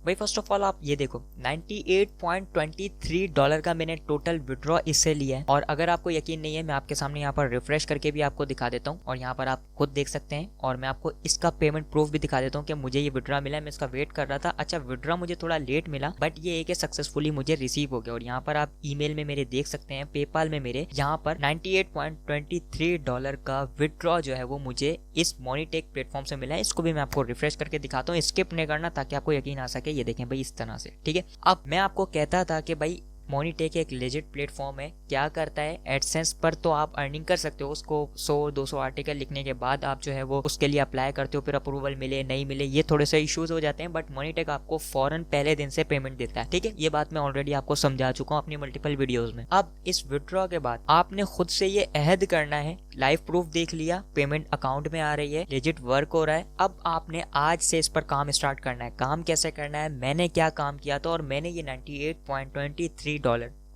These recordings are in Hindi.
भाई फर्स्ट ऑफ ऑल आप ये देखो $98.23 का मैंने टोटल विड्रॉ इससे लिया है। और अगर आपको यकीन नहीं है, मैं आपके सामने यहाँ पर रिफ्रेश करके भी आपको दिखा देता हूँ और यहाँ पर आप खुद देख सकते हैं। और मैं आपको इसका पेमेंट प्रूफ भी दिखा देता हूँ कि मुझे ये विड्रॉ मिला है। मैं इसका वेट कर रहा था। अच्छा, विड्रॉ मुझे थोड़ा लेट मिला, बट ये एक सक्सेसफुली मुझे रिसीव हो गया। और यहाँ पर आप ईमेल में मेरे देख सकते हैं, पेपाल में मेरे यहाँ पर $98.23 का विड्रॉ जो है वो मुझे इस मॉनीटेक प्लेटफॉर्म से मिला है। इसको भी मैं आपको रिफ्रेश करके दिखाता हूँ, स्किप नहीं करना ताकि आपको यकीन आ सके। ये देखें भाई इस तरह से, ठीक है। अब मैं आपको कहता था कि भाई मॉनीटेक एक लेजिट प्लेटफॉर्म है। क्या करता है, एडसेंस पर तो आप अर्निंग कर सकते हो, उसको 100-200 आर्टिकल लिखने के बाद आप जो है वो उसके लिए अप्लाई करते हो, फिर अप्रूवल मिले नहीं मिले ये थोड़े से इश्यूज हो जाते हैं। बट मॉनीटेक आपको फौरन पहले दिन से पेमेंट देता है, ठीक है। ये बात मैं ऑलरेडी आपको समझा चुका हूँ अपनी मल्टीपल वीडियोज में। अब इस विड्रॉ के बाद आपने खुद से ये अहद करना है, लाइव प्रूफ देख लिया, पेमेंट अकाउंट में आ रही है, लेजिट वर्क हो रहा है। अब आपने आज से इस पर काम स्टार्ट करना है। काम कैसे करना है, मैंने क्या काम किया था और मैंने ये $98.23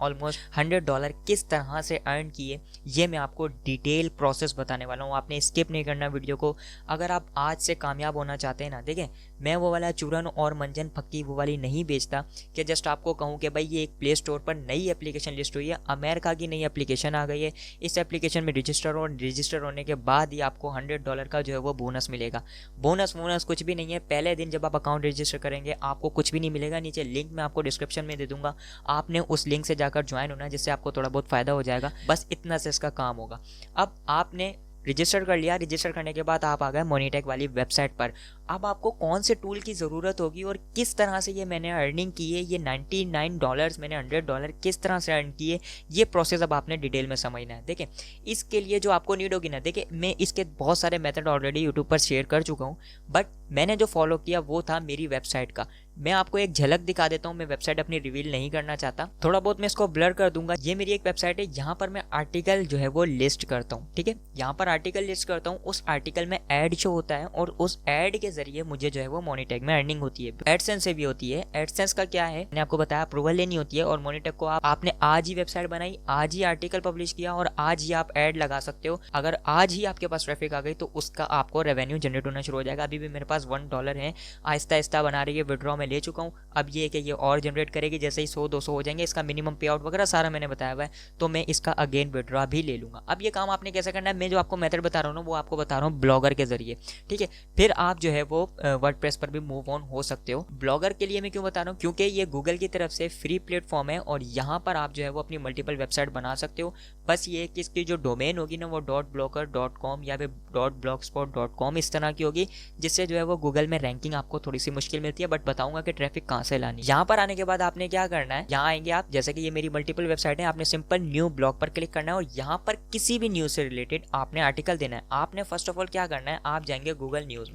ऑलमोस्ट $100 किस तरह से अर्न किए, ये मैं आपको डिटेल प्रोसेस बताने वाला हूँ। आपने स्किप नहीं करना वीडियो को। अगर आप आज से कामयाब होना चाहते हैं ना, देखें मैं वो वाला चूरन और मंजन फक्की वो वाली नहीं बेचता कि जस्ट आपको कहूँ कि भाई ये एक प्ले स्टोर पर नई एप्लीकेशन लिस्ट हुई है, अमेरिका की नई एप्लीकेशन आ गई है, इस एप्लीकेशन में रजिस्टर होने के बाद ही आपको $100 का जो है वो बोनस मिलेगा। बोनस कुछ भी नहीं है। पहले दिन जब आप अकाउंट रजिस्टर करेंगे आपको कुछ भी नहीं मिलेगा। नीचे लिंक मैं आपको डिस्क्रिप्शन में दे दूंगा, आपने उस लिंक से जाकर ज्वाइन होना है, जिससे आपको थोड़ा बहुत फायदा हो जाएगा। बस इतना से इसका काम होगा। अब आपने रजिस्टर कर लिया, रजिस्टर करने के बाद आप आ गए मॉनीटेक वाली वेबसाइट पर। अब आपको कौन से टूल की ज़रूरत होगी और किस तरह से ये मैंने अर्निंग की है, ये $99 मैंने $100 किस तरह से अर्न किए, ये प्रोसेस अब आपने डिटेल में समझना है। देखें इसके लिए जो आपको नीड होगी ना, देखें मैं इसके बहुत सारे मेथड ऑलरेडी यूट्यूब पर शेयर कर चुका हूँ, बट मैंने जो फॉलो किया वो था मेरी वेबसाइट का। मैं आपको एक झलक दिखा देता हूँ। मैं वेबसाइट अपनी रिवील नहीं करना चाहता, थोड़ा बहुत मैं इसको ब्लर कर दूंगा। ये मेरी एक वेबसाइट है, यहाँ पर मैं आर्टिकल जो है वो लिस्ट करता हूँ, ठीक है। यहाँ पर आर्टिकल लिस्ट करता हूँ, उस आर्टिकल में ऐड शो होता है और उस ऐड के जरिए मुझे जो है वो मॉनीटेक में अर्निंग होती है, एडसेंस से भी होती है। एडसेंस का क्या है, मैंने आपको बताया, अप्रूवल लेनी होती है और मॉनीटेक को आपने आज ही वेबसाइट बनाई, आज ही आर्टिकल पब्लिश किया और आज ही आप ऐड लगा सकते हो। अगर आज ही आपके पास ट्रैफिक आ गई तो उसका आपको रेवेन्यू जनरेट होना शुरू हो जाएगा। अभी भी मेरे पास $1 है, आहिस्ता आहिस्ता बना रही है, विड्रॉ में ले चुका हूँ। अब ये कि ये और जनरेट करेगी, जैसे ही 100-200 हो जाएंगे, इसका मिनिमम पे आउट वगैरह सारा मैंने बताया हुआ है, तो मैं इसका अगेन विड्रॉ भी ले लूंगा। अब ये काम आपने कैसे करना है, मैं जो आपको मेथड बता रहा हूँ वो आपको बता रहा हूँ ब्लॉगर के जरिए, ठीक है। फिर आप जो है वो वर्डप्रेस पर भी मूव ऑन हो सकते हो। ब्लॉगर के लिए मैं क्यों बता रहा हूँ, क्योंकि ये गूगल की तरफ से फ्री प्लेटफॉर्म है और यहाँ पर आप जो है वो अपनी मल्टीपल वेबसाइट बना सकते हो। बस ये कि इसकी जो डोमेन होगी ना वो .blogger.com या फिर .blogspot.com इस तरह की होगी, जिससे जो है वो गूगल में रैंकिंग आपको थोड़ी सी मुश्किल मिलती है। बट बताऊंगा कि ट्रैफिक कहाँ से लानी। यहाँ पर आने के बाद आपने क्या करना है, यहाँ आएंगे आप, जैसे कि ये मेरी मल्टीपल वेबसाइट है, आपने सिंपल न्यू ब्लॉग पर क्लिक करना है और यहाँ पर किसी भी न्यूज से रिलेटेड आपने आर्टिकल देना है। आपने फर्स्ट ऑफ ऑल क्या करना है, आप जाएंगे गूगल न्यूज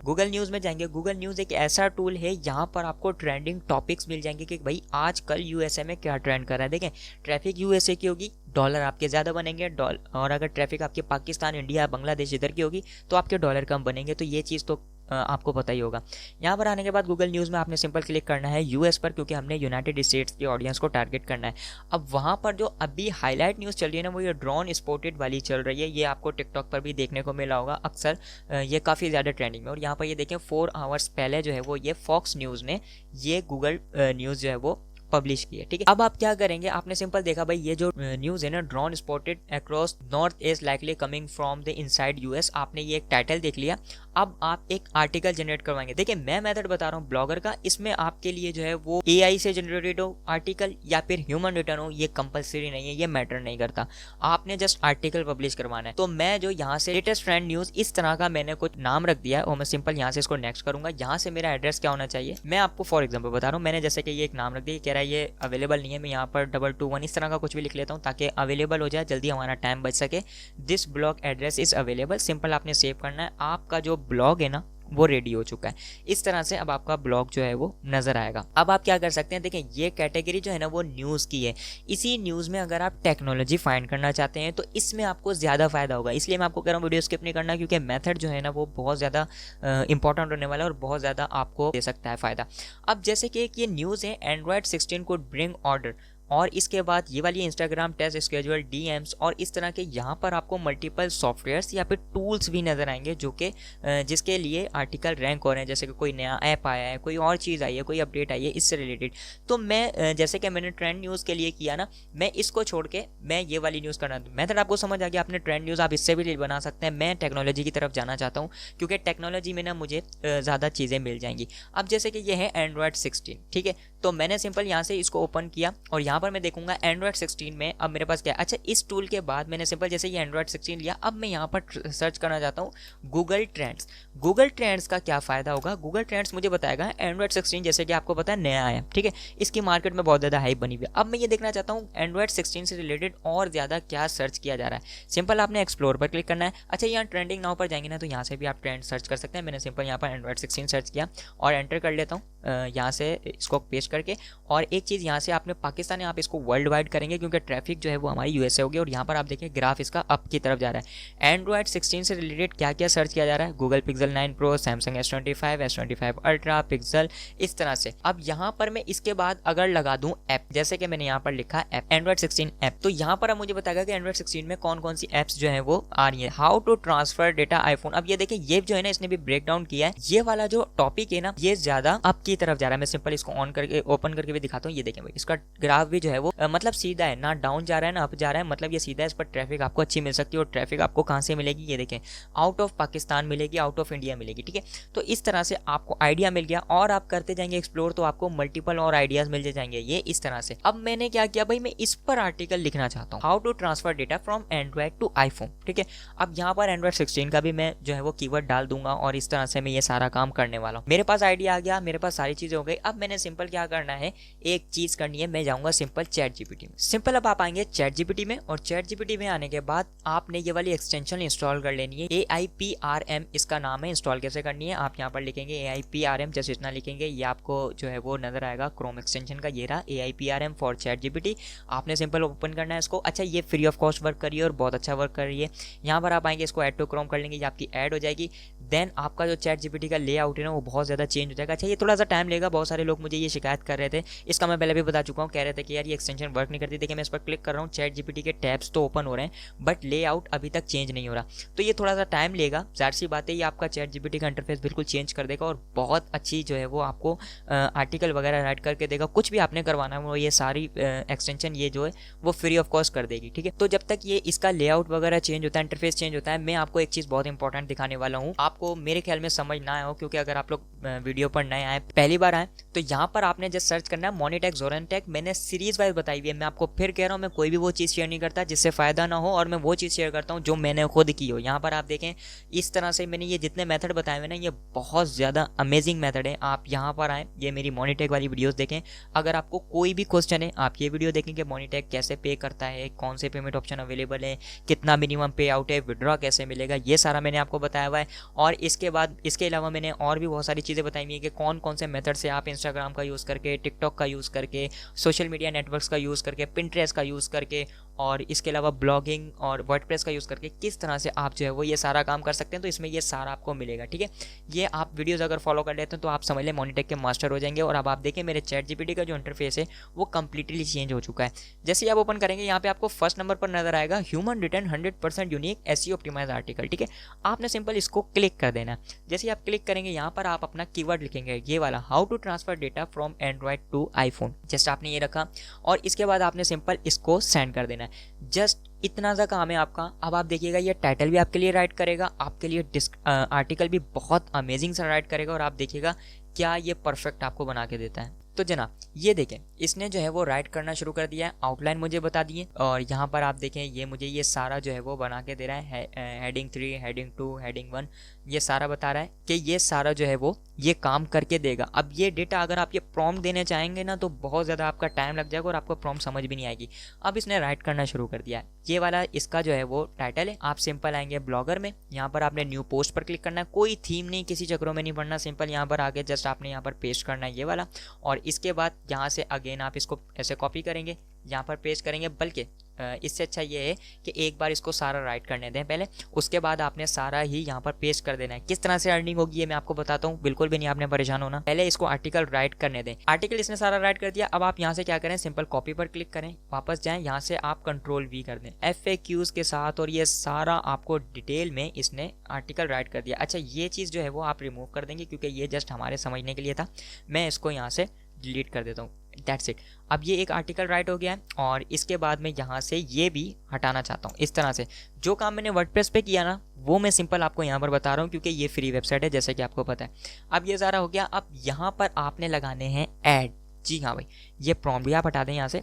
में जाएंगे। गूगल न्यूज एक ऐसा टूल है, यहाँ पर आपको ट्रेंडिंग टॉपिक्स मिल जाएंगे कि भाई आजकल यूएसए में क्या ट्रेंड कर रहा है। देखें ट्रैफिक यूएसए की होगी, डॉलर आपके ज़्यादा बनेंगे, और अगर ट्रैफिक आपके पाकिस्तान, इंडिया, बांग्लादेश इधर की होगी तो आपके डॉलर कम बनेंगे। तो ये चीज़ तो आपको पता ही होगा। यहाँ पर आने के बाद गूगल न्यूज़ में आपने सिंपल क्लिक करना है यूएस पर, क्योंकि हमने यूनाइटेड स्टेट्स की ऑडियंस को टारगेट करना है। अब वहाँ पर जो अभी हाईलाइट न्यूज़ चल रही है ना, वो ये ड्रोन स्पॉटेड वाली चल रही है। ये आपको टिकटॉक पर भी देखने को मिला होगा अक्सर, ये काफ़ी ज़्यादा ट्रेंडिंग में। और यहाँ पर ये देखें 4 आवर्स पहले जो है वो ये फॉक्स न्यूज़ ने ये गूगल न्यूज़ जो है वो पब्लिश की है, ठीक है। अब आप क्या करेंगे, आपने सिंपल देखा भाई ये जो न्यूज़ है ना, drone spotted across north is likely coming from the inside US, आपने ये एक टाइटल देख लिया। अब आप एक आर्टिकल जनरेट करवाएंगे। देखिए मैं मेथड बता रहा हूँ ब्लॉगर का, इसमें आपके लिए जो है वो एआई से जनरेटेड हो आर्टिकल या फिर ह्यूमन रिटर्न हो, ये कंपलसरी नहीं है, ये मैटर नहीं करता। आपने जस्ट आर्टिकल पब्लिश करवाना है। तो मैं जो यहाँ से लेटेस्ट ट्रेंड न्यूज़ इस तरह का मैंने कुछ नाम रख दिया है और मैं सिंपल यहाँ से इसको नेक्स्ट करूंगा। यहाँ से मेरा एड्रेस क्या होना चाहिए, मैं आपको फॉर एग्जाम्पल बता रहा हूँ। मैंने जैसे कि ये एक नाम रख दिया, कह रहा है ये अवेलेबल नहीं है, मैं यहाँ पर 221 इस तरह का कुछ भी लिख लेता हूँ ताकि अवेलेबल हो जाए, जल्दी हमारा टाइम बच सके। This blog address is available, simple आपने सेव करना है। आपका जो ब्लॉग है ना वो रेडी हो चुका है। इस तरह से अब आपका ब्लॉग जो है वो नजर आएगा। अब आप क्या कर सकते हैं, देखें ये कैटेगरी जो है ना वो न्यूज़ की है। इसी न्यूज़ में अगर आप टेक्नोलॉजी फाइंड करना चाहते हैं तो इसमें आपको ज़्यादा फायदा होगा। इसलिए मैं आपको कह रहा हूँ वीडियो स्किप नहीं करना, क्योंकि मेथड जो है ना वो बहुत ज़्यादा इंपॉर्टेंट होने वाला है और बहुत ज़्यादा आपको दे सकता है फ़ायदा। अब जैसे कि एक ये न्यूज़ है, एंड्रॉयड 16 कुड ब्रिंग ऑर्डर, और इसके बाद ये वाली इंस्टाग्राम टेस्ट स्केड्यूल, डीएम्स और इस तरह के यहाँ पर आपको मल्टीपल सॉफ्टवेयर्स या फिर टूल्स भी नजर आएंगे जो कि जिसके लिए आर्टिकल रैंक हो रहे हैं, जैसे कि कोई नया ऐप आया है, कोई और चीज़ आई है, कोई अपडेट आई है इससे रिलेटेड। तो मैं जैसे कि मैंने ट्रेंड न्यूज़ के लिए किया ना, मैं इसको छोड़ के मैं ये वाली न्यूज़ करना, मेथड आपको समझ आ गया। आपने ट्रेंड न्यूज़ आप इससे भी बना सकते हैं। मैं टेक्नोलॉजी की तरफ जाना चाहता हूँ क्योंकि टेक्नोलॉजी में ना मुझे ज़्यादा चीज़ें मिल जाएंगी। अब जैसे कि ये है एंड्रॉयड 16, ठीक है, तो मैंने सिंपल यहाँ से इसको ओपन किया और यहाँ पर मैं देखूंगा एंड्रॉयड 16 में अब मेरे पास क्या है। अच्छा, इस टूल के बाद मैंने सिंपल जैसे ये एंड्रॉयड 16 लिया, अब मैं यहाँ पर सर्च करना चाहता हूँ गूगल ट्रेंड्स। गूगल ट्रेंड्स का क्या फ़ायदा होगा, गूगल ट्रेंड्स मुझे बताएगा एंड्रॉयड 16 जैसे कि आपको पता है नया है, ठीक है, इसकी मार्केट में बहुत ज़्यादा हाइप बनी हुई है। अब मैं ये देखना चाहता हूँ एंड्रॉयड 16 से रिलेटेड और ज़्यादा क्या सर्च किया जा रहा है। सिंपल आपने एक्सप्लोर पर क्लिक करना है। अच्छा, यहाँ ट्रेंडिंग नाउ पर जाएंगे ना, तो यहाँ से भी आप ट्रेंड सर्च कर सकते हैं। मैंने सिंपल यहाँ पर एंड्रॉयड 16 सर्च किया और एंटर कर लेता हूँ यहाँ से इसको पेस्ट करके। और एक चीज़ यहाँ से आपने पाकिस्तान है, आप इसको वर्ल्ड वाइड करेंगे क्योंकि ट्रैफिक जो है वो हमारी यूएसए होगी। और यहाँ पर आप देखिए ग्राफ इसका अप की तरफ जा रहा है। एंड्रॉयड 16 से रिलेटेड क्या क्या सर्च किया जा रहा है, Google pixel 9 pro, Samsung S25, S25 ultra, pixel, इस तरह से। अब यहाँ पर मैं इसके बाद अगर लगा दूँ ऐप, जैसे कि मैंने यहाँ पर लिखा ऐप एंड्रॉयड 16 ऐप, तो यहाँ पर अब मुझे बताएगा कि एंड्रॉयड 16 में कौन कौन सी ऐप्स जो है वो आ रही है। How to transfer data iPhone. अब ये देखिए ये जो है ना, इसने भी ब्रेक डाउन किया है। ये वाला जो टॉपिक है ना, ये ज्यादा अप की तरफ जा रहा है। मैं सिंपल इसको ऑन करके ओपन करके भी दिखाता हूँ। ये देखें भाई, इसका ग्राफ भी जो है वो मतलब सीधा है, ना डाउन जा रहा है ना अप जा रहा है, मतलब ये सीधा है। इस पर ट्रैफिक आपको अच्छी मिल सकती है। और ट्रैफिक आपको कहाँ से मिलेगी, ये देखें, आउट ऑफ पाकिस्तान मिलेगी, आउट ऑफ इंडिया मिलेगी, ठीक है। तो इस तरह से आपको आइडिया मिल गया और आप करते जाएंगे एक्सप्लोर तो आपको मल्टीपल और आइडियाज मिल जाएंगे, ये इस तरह से। अब मैंने क्या किया भाई, मैं इस पर आर्टिकल लिखना चाहता हूँ, how to transfer data from Android to iPhone, ठीक है। अब यहाँ पर एंड्रॉयड 16 का भी मैं जो है वो कीवर्ड डाल दूंगा और इस तरह से मैं ये सारा काम करने वाला हूँ। मेरे पास आइडिया आ गया, मेरे पास सारी चीजें हो गई। अब मैंने सिंपल क्या करना है, एक चीज करनी है, मैं जाऊंगा सिंपल चैट जीपीटी में। सिंपल अब आप आएंगे चैट जीपीटी में और चैट जीपीटी में आने के बाद आपने ये वाली एक्सटेंशन इंस्टॉल कर लेनी है। AIPRM इसका नाम है। इंस्टॉल कैसे करनी है, आप यहाँ पर लिखेंगे AIPRM, जैसे इतना लिखेंगे ये आपको जो है वो नजर आएगा क्रोम एक्सटेंशन का, ये रहा AIPRM फॉर चैट जीपीटी। आपने सिंपल ओपन करना है इसको। अच्छा, ये फ्री ऑफ कॉस्ट वर्क कर रही है और बहुत अच्छा वर्क कर रही है। यहाँ पर आप आएंगे, इसको ऐड टू क्रोम कर लेंगे, ये आपकी ऐड हो जाएगी। देन आपका जो चैट जीपीटी का लेआउट है ना, वो बहुत ज़्यादा चेंज हो जाएगा। अच्छा, ये थोड़ा सा टाइम लेगा, बहुत सारे लोग मुझे ये शिकायत कर रहे थे, इसका मैं पहले भी बता चुका हूँ, कह रहे थे कि यार ये एक्सटेंशन वर्क नहीं करती। देखिए मैं इस पर क्लिक कर रहा हूँ, चैट जीपीटी के टैब्स तो ओपन हो रहे हैं बट लेआउट अभी तक चेंज नहीं हो रहा। तो ये थोड़ा सा टाइम लेगा, जाहिर सी बात है, ये आपका चैट जीपीटी का इंटरफेस बिल्कुल चेंज कर देगा और बहुत अच्छी जो है वो आपको आर्टिकल वगैरह राइट करके देगा। कुछ भी आपने करवाना है वो ये सारी एक्सटेंशन ये जो है वो फ्री ऑफ कॉस्ट कर देगी, ठीक है। तो जब तक ये इसका लेआउट वगैरह चेंज होता है, इंटरफेस चेंज होता है, मैं आपको एक चीज़ बहुत इंपॉर्टेंट दिखाने वाला हूँ। आपको मेरे ख्याल में समझ ना आए हो, क्योंकि अगर आप लोग वीडियो पर नए आए, पहली बार आए, तो यहाँ पर आपने जस्ट सर्च करना है मोनिटेक जोरेंटेक। मैंने सीरीज वाइज बताई हुई है, मैं आपको फिर कह रहा हूँ, मैं कोई भी वो चीज़ शेयर नहीं करता जिससे फ़ायदा ना हो, और मैं वो चीज़ शेयर करता हूँ जो मैंने खुद की हो। यहाँ पर आप देखें इस तरह से मैंने ये जितने मेथड बताए हुए ना, ये बहुत ज़्यादा अमेजिंग मेथड है। आप यहाँ पर आएँ, ये मेरी मोनिटेक वाली वीडियोज़ देखें। अगर आपको कोई भी क्वेश्चन है, आप ये वीडियो देखें कि मोनिटेक कैसे पे करता है, कौन से पेमेंट ऑप्शन अवेलेबल है, कितना मिनिमम पे आउट है, विड्रॉ कैसे मिलेगा, ये सारा मैंने आपको बताया हुआ है। और इसके बाद इसके अलावा मैंने और भी बहुत सारी चीज़ें बताई हुई है कि कौन कौन से मेथड से आप इंस्टाग्राम का यूज़ करके, टिकटॉक का यूज़ करके, सोशल मीडिया नेटवर्क्स का यूज़ करके, पिंटरेस्ट का यूज़ करके, और इसके अलावा ब्लॉगिंग और वर्डप्रेस का यूज़ करके किस तरह से आप जो है वो ये सारा काम कर सकते हैं। तो इसमें ये सारा आपको मिलेगा, ठीक है। ये आप वीडियोस अगर फॉलो कर लेते हैं तो आप समझ लें मोनिटेक के मास्टर हो जाएंगे। और अब आप देखें मेरे चैट जीपीटी का जो इंटरफेस है वो कंप्लीटली चेंज हो चुका है। जैसे ही आप ओपन करेंगे, यहाँ पे आपको फर्स्ट नंबर पर नजर आएगा human return 100% unique SEO optimized article, ठीक है। आपने सिंपल इसको क्लिक कर देना। जैसे ही आप क्लिक करेंगे, यहाँ पर आप अपना कीवर्ड लिखेंगे, ये वाला, how to transfer data from Android to iPhone. Just आपने ये रखा और इसके बाद आपने सिंपल इसको सेंड कर देना है। जस्ट इतना सा काम है आपका। अब आप देखिएगा ये टाइटल भी आपके लिए राइट करेगा, आपके लिए आर्टिकल भी बहुत अमेजिंग सा राइट करेगा, और आप देखिएगा क्या ये परफेक्ट आपको बना के देता है। तो जनाब ये देखें, इसने जो है वो राइट करना शुरू कर दिया है, आउटलाइन मुझे बता दिए, और यहाँ पर आप देखें ये मुझे ये सारा जो है वो बना के दे रहा है, हेडिंग 3, हेडिंग 2, हेडिंग 1, ये सारा बता रहा है कि ये सारा जो है वो ये काम करके देगा। अब ये डेटा अगर आप ये प्रॉम्प्ट देने चाहेंगे ना तो बहुत ज़्यादा आपका टाइम लग जाएगा और आपको प्रॉम्प्ट समझ भी नहीं आएगी। अब इसने राइट करना शुरू कर दिया है। ये वाला इसका जो है वो टाइटल है। आप सिंपल आएंगे ब्लॉगर में, यहाँ पर आपने न्यू पोस्ट पर क्लिक करना है, कोई थीम नहीं, किसी चक्रों में नहीं पड़ना, सिंपल यहाँ पर आके जस्ट आपने यहाँ पर पेस्ट करना है ये वाला, और इसके बाद यहाँ से अगेन आप इसको ऐसे कॉपी करेंगे, यहाँ पर पेस्ट करेंगे, बल्कि इससे अच्छा ये है कि एक बार इसको सारा राइट करने दें पहले, उसके बाद आपने सारा ही यहाँ पर पेस्ट कर देना है। किस तरह से अर्निंग होगी ये मैं आपको बताता हूँ, बिल्कुल भी नहीं आपने परेशान होना। पहले इसको आर्टिकल राइट करने दें। आर्टिकल इसने सारा राइट कर दिया। अब आप यहाँ से क्या करें, सिंपल कॉपी पर क्लिक करें, वापस जाएं, यहाँ से आप कंट्रोल V कर दें FAQs के साथ, और ये सारा आपको डिटेल में इसने आर्टिकल राइट कर दिया। अच्छा, ये चीज़ जो है वो आप रिमूव कर देंगे क्योंकि ये जस्ट हमारे समझने के लिए था। मैं इसको यहाँ से डिलीट कर देता हूँ। That's it. अब ये एक आर्टिकल राइट हो गया है, और इसके बाद मैं यहाँ से ये भी हटाना चाहता हूँ। इस तरह से जो काम मैंने वर्डप्रेस पे किया ना, वो मैं सिंपल आपको यहाँ पर बता रहा हूँ क्योंकि ये फ्री वेबसाइट है जैसे कि आपको पता है। अब ये सारा हो गया। अब यहाँ पर आपने लगाने हैं ऐड। जी हाँ भाई, ये प्रॉम्प्ट भी आप हटा दें यहाँ से।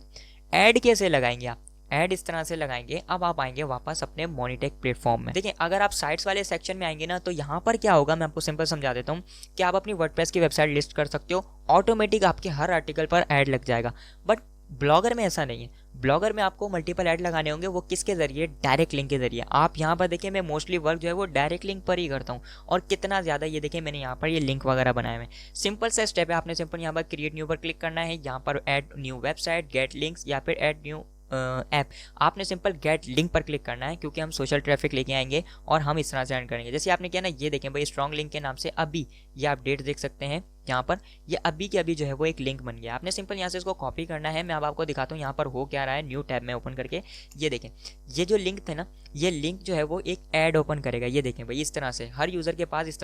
ऐड कैसे लगाएंगे आप, ऐड इस तरह से लगाएंगे। अब आप आएंगे वापस अपने मोनीटेक प्लेटफॉर्म में। देखिए, अगर आप साइट्स वाले सेक्शन में आएंगे ना, तो यहाँ पर क्या होगा मैं आपको सिंपल समझा देता हूँ कि आप अपनी वर्डप्रेस की वेबसाइट लिस्ट कर सकते हो, ऑटोमेटिक आपके हर आर्टिकल पर ऐड लग जाएगा। बट ब्लॉगर में ऐसा नहीं है। ब्लॉगर में आपको मल्टीपल ऐड लगाने होंगे, वो किसके जरिए, डायरेक्ट लिंक के जरिए। आप यहाँ पर देखिए, मैं मोस्टली वर्क जो है वो डायरेक्ट लिंक पर ही करता हूँ, और कितना ज़्यादा ये देखिए मैंने यहाँ पर ये लिंक वगैरह बनाए हुए। सिंपल सा स्टेप है, आपने सिंपल यहाँ पर क्रिएट न्यू पर क्लिक करना है, यहाँ पर add new website, get links या फिर ऐड न्यू ऐप। आपने सिंपल गेट लिंक पर क्लिक करना है क्योंकि हम सोशल ट्रैफिक लेके आएंगे और हम इस तरह से अर्न करेंगे। जैसे आपने किया ना, ये देखें भाई, स्ट्रॉन्ग लिंक के नाम से अभी ये आप डेट देख सकते हैं यहाँ पर, ये अभी के अभी जो है वो एक लिंक बन गया। आपने सिंपल यहाँ से इसको कॉपी करना है। मैं अब आपको दिखाता हूँ यहाँ पर हो क्या रहा है। न्यू टैब में ओपन करके ये देखें, ये जो लिंक थे ना, ये लिंक जो है वो एक ऐड ओपन करेगा। ये देखें भाई, इस तरह से हर यूज़र के पास इस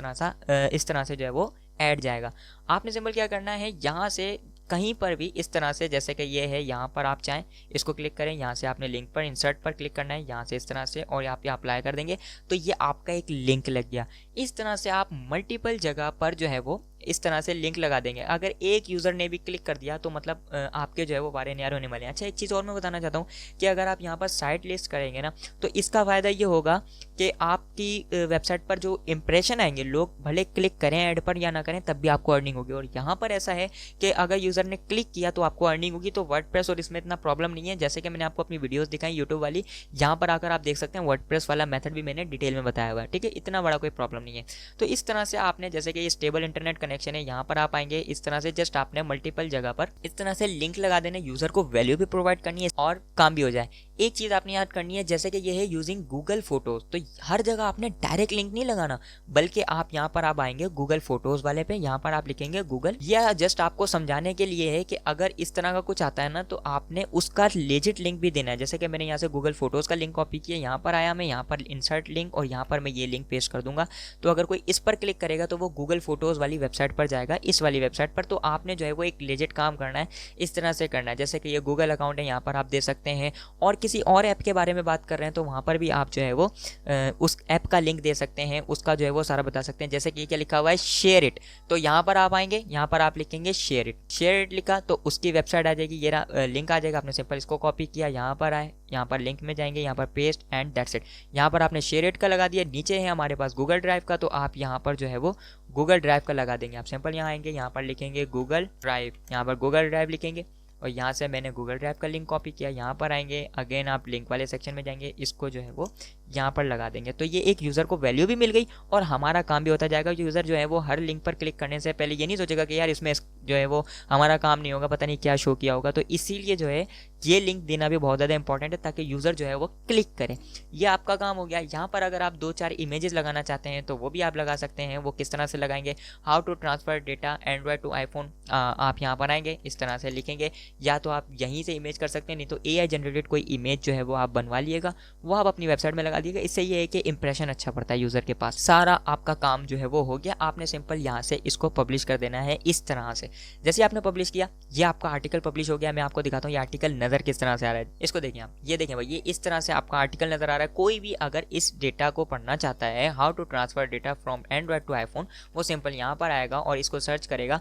तरह से जो है वो ऐड जाएगा। आपने सिंपल क्या करना है, यहाँ से कहीं पर भी इस तरह से, जैसे कि ये है, यहाँ पर आप चाहें इसको क्लिक करें, यहाँ से आपने लिंक पर इंसर्ट पर क्लिक करना है, यहाँ से इस तरह से, और यहाँ पे अप्लाई कर देंगे तो ये आपका एक लिंक लग गया। इस तरह से आप मल्टीपल जगह पर जो है वो इस तरह से लिंक लगा देंगे। अगर एक यूज़र ने भी क्लिक कर दिया तो मतलब आपके जो है वो बारे न्यारे होने वाले हैं। अच्छा, एक चीज़ और मैं बताना चाहता हूँ कि अगर आप यहाँ पर साइट लिस्ट करेंगे ना, तो इसका फ़ायदा ये होगा कि आपकी वेबसाइट पर जो इंप्रेशन आएंगे, लोग भले क्लिक करें ऐड पर या ना करें, तब भी आपको अर्निंग होगी। और यहाँ पर ऐसा है कि अगर यूज़र ने क्लिक किया तो आपको अर्निंग होगी। तो वर्डप्रेस और इसमें इतना प्रॉब्लम नहीं है। जैसे कि मैंने आपको अपनी वीडियोज़ दिखाई यूट्यूब वाली, यहाँ पर आकर आप देख सकते हैं वर्डप्रेस वाला मेथड भी मैंने डिटेल में बताया हुआ है। ठीक है, इतना बड़ा कोई प्रॉब्लम नहीं है। तो इस तरह से आपने, जैसे कि ये स्टेबल इंटरनेट कनेक्शन है, यहाँ पर आप आएंगे, इस तरह से जस्ट आपने मल्टीपल जगह पर इस तरह से लिंक लगा देना, यूजर को वैल्यू भी प्रोवाइड करनी है और काम भी हो जाए। एक चीज आपने याद करनी है, जैसे कि ये है यूजिंग गूगल फोटोज, तो हर जगह आपने डायरेक्ट लिंक नहीं लगाना, बल्कि आप यहाँ पर आप आएंगे गूगल फोटोज वाले पे, यहाँ पर आप लिखेंगे गूगल। यह जस्ट आपको समझाने के लिए है कि अगर इस तरह का कुछ आता है ना, तो आपने उसका लेजिट लिंक भी देना है। जैसे कि मैंने यहाँ से गूगल फोटोज का लिंक कॉपी किया, यहाँ पर आया मैं, यहाँ पर इंसर्ट लिंक, और यहाँ पर मैं ये लिंक पेस्ट कर दूंगा। तो अगर कोई इस पर क्लिक करेगा तो वो गूगल फोटोज वाली वेबसाइट पर जाएगा, इस वाली वेबसाइट पर। तो आपने जो है वो एक लेजिट काम करना है, इस तरह से करना है। जैसे कि ये गूगल अकाउंट है, यहाँ पर आप दे सकते हैं, और किसी और ऐप के बारे में बात कर रहे हैं तो वहाँ पर भी आप जो है वो उस ऐप का लिंक दे सकते हैं, उसका जो है वो सारा बता सकते हैं। जैसे कि क्या लिखा हुआ है, शेयर इट, तो यहाँ पर आप आएंगे, यहाँ पर आप लिखेंगे शेयर इट। शेयर इट लिखा तो उसकी वेबसाइट आ जाएगी, ये लिंक आ जाएगा। आपने सिंपल इसको कॉपी किया, यहाँ पर आए, यहाँ पर लिंक में जाएंगे, यहाँ पर पेस्ट, एंड दैट्स इट। यहाँ पर आपने शेयर इट का लगा दिया। नीचे है हमारे पास गूगल ड्राइव का, तो आप यहाँ पर जो है वो गूगल ड्राइव का लगा देंगे। आप सिंपल यहाँ आएंगे, यहाँ पर लिखेंगे गूगल ड्राइव, यहाँ पर गूगल ड्राइव लिखेंगे, और यहाँ से मैंने गूगल ड्राइव का लिंक कॉपी किया। यहाँ पर आएंगे, अगेन आप लिंक वाले सेक्शन में जाएंगे, इसको जो है वो यहाँ पर लगा देंगे। तो ये एक यूज़र को वैल्यू भी मिल गई और हमारा काम भी होता जाएगा। यूज़र जो है वो हर लिंक पर क्लिक करने से पहले ये नहीं सोचेगा कि यार इसमें जो है वो हमारा काम नहीं होगा, पता नहीं क्या शो किया होगा। तो इसीलिए जो है ये लिंक देना भी बहुत ज़्यादा इंपॉर्टेंट है, ताकि यूज़र जो है वो क्लिक करे। ये आपका काम हो गया। यहाँ पर अगर आप 2-4 इमेजेस लगाना चाहते हैं तो वो भी आप लगा सकते हैं। वो किस तरह से लगाएंगे, how to transfer data Android to iPhone, आप यहाँ पर आएंगे, इस तरह से लिखेंगे, या तो आप यहीं से इमेज कर सकते हैं, नहीं तो AI जनरेटेड कोई इमेज जो है वो आप बनवा लिएगा, वो आप अपनी वेबसाइट में लगा दिएगा। इससे ये है कि इंप्रेशन अच्छा पड़ता है यूज़र के पास। सारा आपका काम जो है वो हो गया। आपने सिंपल यहाँ से इसको पब्लिश कर देना है इस तरह से। जैसे आपने पब्लिश किया, ये आपका आर्टिकल पब्लिश हो गया। मैं आपको दिखाता हूँ ये आर्टिकल नज़र किस तरह से आ रहा है। इसको देखिए आप, ये देखें भाई, ये इस तरह से आपका आर्टिकल नज़र आ रहा है। कोई भी अगर इस डेटा को पढ़ना चाहता है, how to transfer data from Android to iPhone, वो सिंपल यहाँ पर आएगा और इसको सर्च करेगा।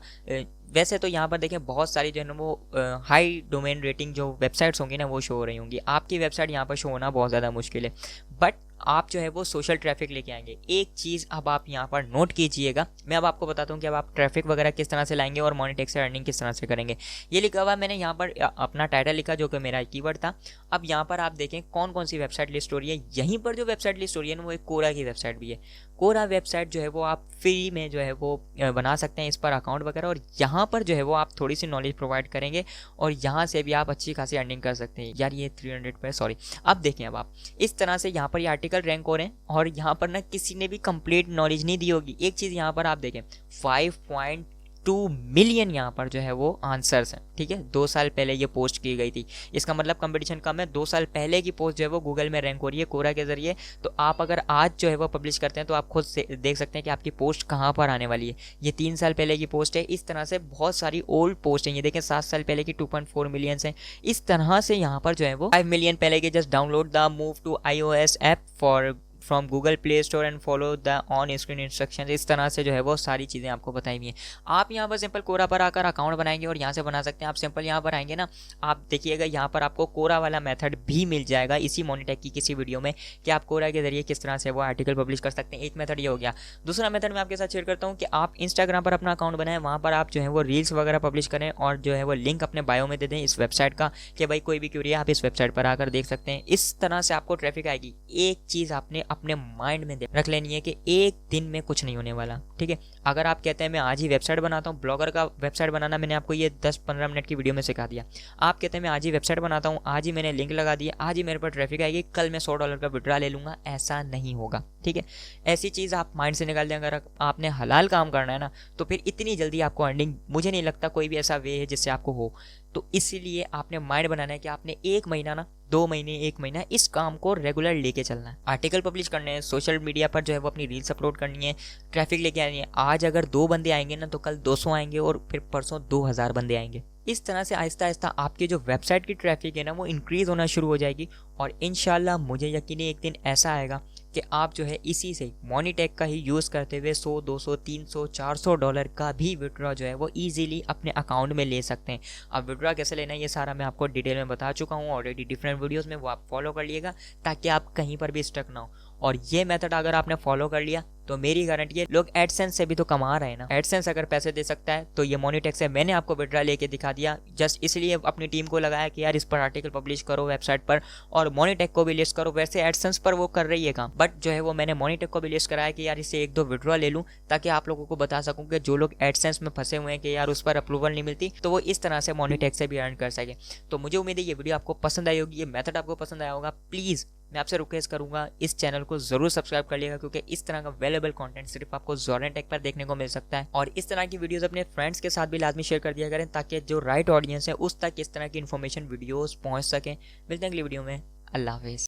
वैसे तो यहाँ पर देखें बहुत सारी जो है ना वो हाई डोमेन रेटिंग जो वेबसाइट्स होंगी ना वो शो हो रही होंगी। आपकी वेबसाइट यहाँ पर शो होना बहुत ज़्यादा मुश्किल है, बट आप जो है वो सोशल ट्रैफिक लेके आएंगे। एक चीज़ अब आप यहाँ पर नोट कीजिएगा, मैं अब आपको बताता हूँ कि अब आप ट्रैफिक वगैरह किस तरह से लाएंगे और मॉनिटेक से अर्निंग किस तरह से करेंगे। ये लिखा हुआ मैंने यहाँ पर अपना टाइटल लिखा जो कि मेरा कीवर्ड था। अब यहाँ पर आप देखें कौन कौन सी वेबसाइट लिस्ट हो रही है। यहीं पर जो वेबसाइट लिस्ट हो रही है ना वो एक कोरा की वेबसाइट भी है। कोरा वेबसाइट जो है वो आप फ्री में जो है वो बना सकते हैं इस पर अकाउंट वगैरह, और यहाँ पर जो है वो आप थोड़ी सी नॉलेज प्रोवाइड करेंगे और यहाँ से भी आप अच्छी खासी अर्निंग कर सकते हैं। यार ये 300 पे सॉरी। अब देखें अब आप इस तरह से यहाँ पर ये आर्टिकल रैंक हो रहे हैं और यहाँ पर ना किसी ने भी कंप्लीट नॉलेज नहीं दी होगी। एक चीज़ यहाँ पर आप देखें 5.2 मिलियन यहाँ पर जो है वो आंसर्स हैं, ठीक है। 2 साल पहले ये पोस्ट की गई थी, इसका मतलब कंपटीशन कम है। 2 साल पहले की पोस्ट जो है वो गूगल में रैंक हो रही है कोरा के जरिए। तो आप अगर आज जो है वो पब्लिश करते हैं तो आप खुद से देख सकते हैं कि आपकी पोस्ट कहाँ पर आने वाली है। ये 3 साल पहले की पोस्ट है। इस तरह से बहुत सारी ओल्ड पोस्ट हैं, ये देखें 7 साल पहले की 2.4 मिलियन हैं। इस तरह से यहाँ पर जो है वो 5 मिलियन पहले के just download the move to iOS app for from Google Play Store and follow the on screen instruction. इस तरह से जो है वो सारी चीज़ें आपको बताई हुई हैं। आप यहाँ पर सिंपल कोरा पर आकर अकाउंट बनाएंगे और यहाँ से बना सकते हैं। आप सिंपल यहाँ पर आएंगे ना, आप देखिएगा यहाँ पर आपको कोरा वाला मेथड भी मिल जाएगा इसी मॉनिटेक की किसी वीडियो में कि आप कोरा के जरिए किस तरह से वो आर्टिकल पब्लिश कर सकते हैं। एक मेथड ये हो गया। दूसरा मेथड मैं आपके साथ शेयर करता हूँ कि आप इंस्टाग्राम पर अपना अकाउंट बनाएं, वहाँ पर आप जो है वो रील्स वगैरह पब्लिश करें और जो है वो लिंक अपने बायो में दे दें इस वेबसाइट का कि भाई कोई भी क्यूरी है आप इस वेबसाइट पर आकर देख सकते हैं। इस तरह से आपको ट्रैफिक आएगी। एक चीज़ आपने अपने माइंड में रख लेनी है कि एक दिन में कुछ नहीं होने वाला, ठीक है। अगर आप कहते हैं मैं आज ही वेबसाइट बनाता हूँ, ब्लॉगर का वेबसाइट बनाना मैंने आपको ये 10-15 मिनट की वीडियो में सिखा दिया। आप कहते हैं मैं आज ही वेबसाइट बनाता हूँ, आज ही मैंने लिंक लगा दिया, आज ही मेरे पर ट्रैफिक आएगी, कल मैं $100 का विड्रॉ ले लूँगा, ऐसा नहीं होगा, ठीक है। ऐसी चीज़ आप माइंड से निकाल दें। अगर आपने हलाल काम करना है ना तो फिर इतनी जल्दी आपको अर्निंग मुझे नहीं लगता कोई भी ऐसा वे है जिससे आपको हो। तो इसीलिए आपने माइंड बनाना है कि आपने 1 महीना ना 2 महीने 1 महीना इस काम को रेगुलर लेके चलना है। आर्टिकल पब्लिश करने हैं, सोशल मीडिया पर जो है वो अपनी रील्स अपलोड करनी है, ट्रैफिक लेके आनी है। आज अगर 2 बंदे आएंगे ना तो कल 200 आएंगे और फिर परसों 2000 बंदे आएंगे। इस तरह से आहिस्ता आहिस्ता आपकी जो वेबसाइट की ट्रैफिक है ना वो इंक्रीज़ होना शुरू हो जाएगी और इंशाल्लाह मुझे यकीन है एक दिन ऐसा आएगा कि आप जो है इसी से मॉनिटेक का ही यूज़ करते हुए 100, 200, 300, $400 का भी विड्रॉ जो है वो ईजिली अपने अकाउंट में ले सकते हैं। अब विड्रॉ कैसे लेना है ये सारा मैं आपको डिटेल में बता चुका हूँ ऑलरेडी डिफरेंट वीडियोस में, वो आप फॉलो कर लिएगा ताकि आप कहीं पर भी स्टक ना हो। और ये मेथड अगर आपने फॉलो कर लिया तो मेरी गारंटी है, लोग एडसेंस से भी तो कमा रहे हैं ना। एडसेंस अगर पैसे दे सकता है तो ये मॉनिटेक से मैंने आपको विड्रॉ लेके दिखा दिया, जस्ट इसलिए अपनी टीम को लगाया कि यार इस पर आर्टिकल पब्लिश करो वेबसाइट पर और मॉनिटेक को भी लिस्ट करो। वैसे एडसेंस पर वो कर रही है काम, बट जो है वो मैंने मॉनिटेक को भी लिस्ट कराया कि यार इससे 1-2 विड्रॉ ले लूँ ताकि आप लोगों को बता सकूँ कि जो लोग एडसेंस में फंसे हुए हैं कि यार उस पर अप्रूवल नहीं मिलती तो वो इस तरह से मॉनिटेक से भी अर्न कर सके। तो मुझे उम्मीद है ये वीडियो आपको पसंद आई होगी, ये मेथड आपको पसंद आया होगा। प्लीज़ मैं आपसे रिक्वेस्ट करूंगा इस चैनल को जरूर सब्सक्राइब कर लिएगा क्योंकि इस तरह का वैल्यूएबल कंटेंट सिर्फ आपको ज़ोरेन टेक पर देखने को मिल सकता है। और इस तरह की वीडियोस अपने फ्रेंड्स के साथ भी लाजमी शेयर कर दिया करें ताकि जो राइट ऑडियंस है उस तक इस तरह की इन्फॉर्मेशन वीडियोस पहुंच सकें। मिलते हैं अगली वीडियो में। अल्लाह हाफिज़।